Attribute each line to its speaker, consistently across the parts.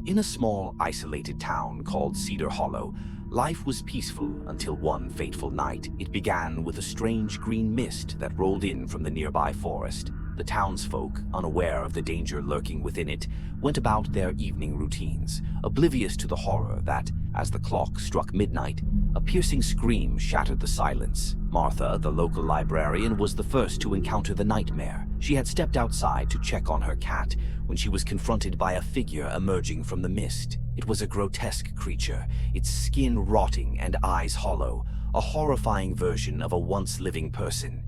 Speaker 1: In a small, isolated town called Cedar Hollow, life was peaceful until one fateful night. It began with a strange green mist that rolled in from the nearby forest. The townsfolk, unaware of the danger lurking within it, went about their evening routines, oblivious to the horror that, as the clock struck midnight, a piercing scream shattered the silence. Martha, the local librarian, was the first to encounter the nightmare. She had stepped outside to check on her cat when she was confronted by a figure emerging from the mist. It was a grotesque creature, its skin rotting and eyes hollow, a horrifying version of a once living person.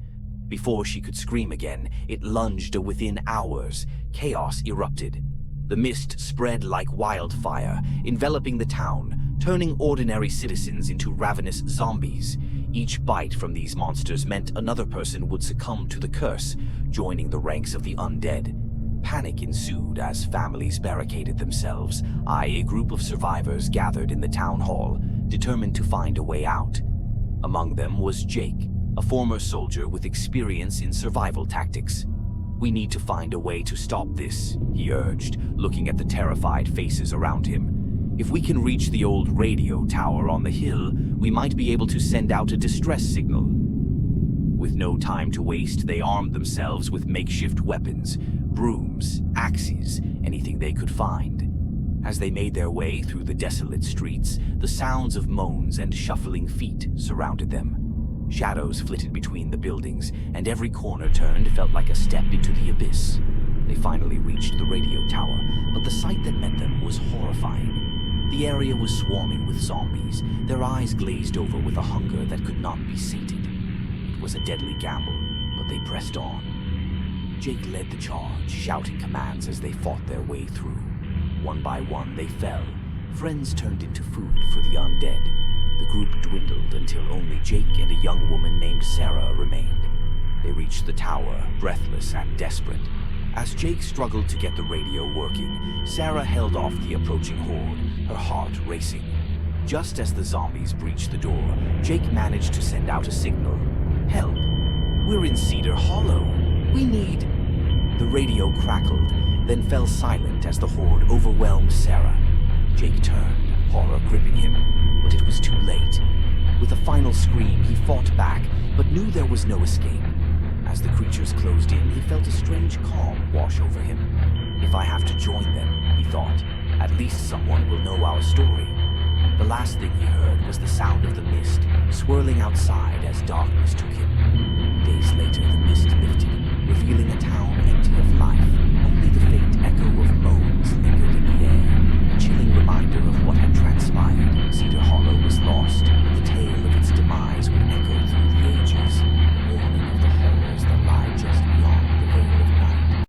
Speaker 1: Before she could scream again, it lunged. Within hours, chaos erupted. The mist spread like wildfire, enveloping the town, turning ordinary citizens into ravenous zombies. Each bite from these monsters meant another person would succumb to the curse, joining the ranks of the undead. Panic ensued as families barricaded themselves. A group of survivors gathered in the town hall, determined to find a way out. Among them was Jake, a former soldier with experience in survival tactics. "We need to find a way to stop this," he urged, looking at the terrified faces around him. "If we can reach the old radio tower on the hill, we might be able to send out a distress signal." With no time to waste, they armed themselves with makeshift weapons, brooms, axes, anything they could find. As they made their way through the desolate streets, the sounds of moans and shuffling feet surrounded them. Shadows flitted between the buildings, and every corner turned felt like a step into the abyss. They finally reached the radio tower, but the sight that met them was horrifying. The area was swarming with zombies, their eyes glazed over with a hunger that could not be sated. It was a deadly gamble, but they pressed on. Jake led the charge, shouting commands as they fought their way through. One by one they fell. Friends turned into food for the undead. The group dwindled until only Jake and a young woman named Sarah remained. They reached the tower, breathless and desperate. As Jake struggled to get the radio working, Sarah held off the approaching horde, her heart racing. Just as the zombies breached the door, Jake managed to send out a signal. "Help! We're in Cedar Hollow! We need..." The radio crackled, then fell silent as the horde overwhelmed Sarah. Jake turned, horror gripping him, but it was too late. With a final scream, he fought back, but knew there was no escape. As the creatures closed in, he felt a strange calm wash over him. "If I have to join them," he thought, "at least someone will know our story." The last thing he heard was the sound of the mist swirling outside as darkness took him. Days later, the mist lifted, revealing a town empty of life.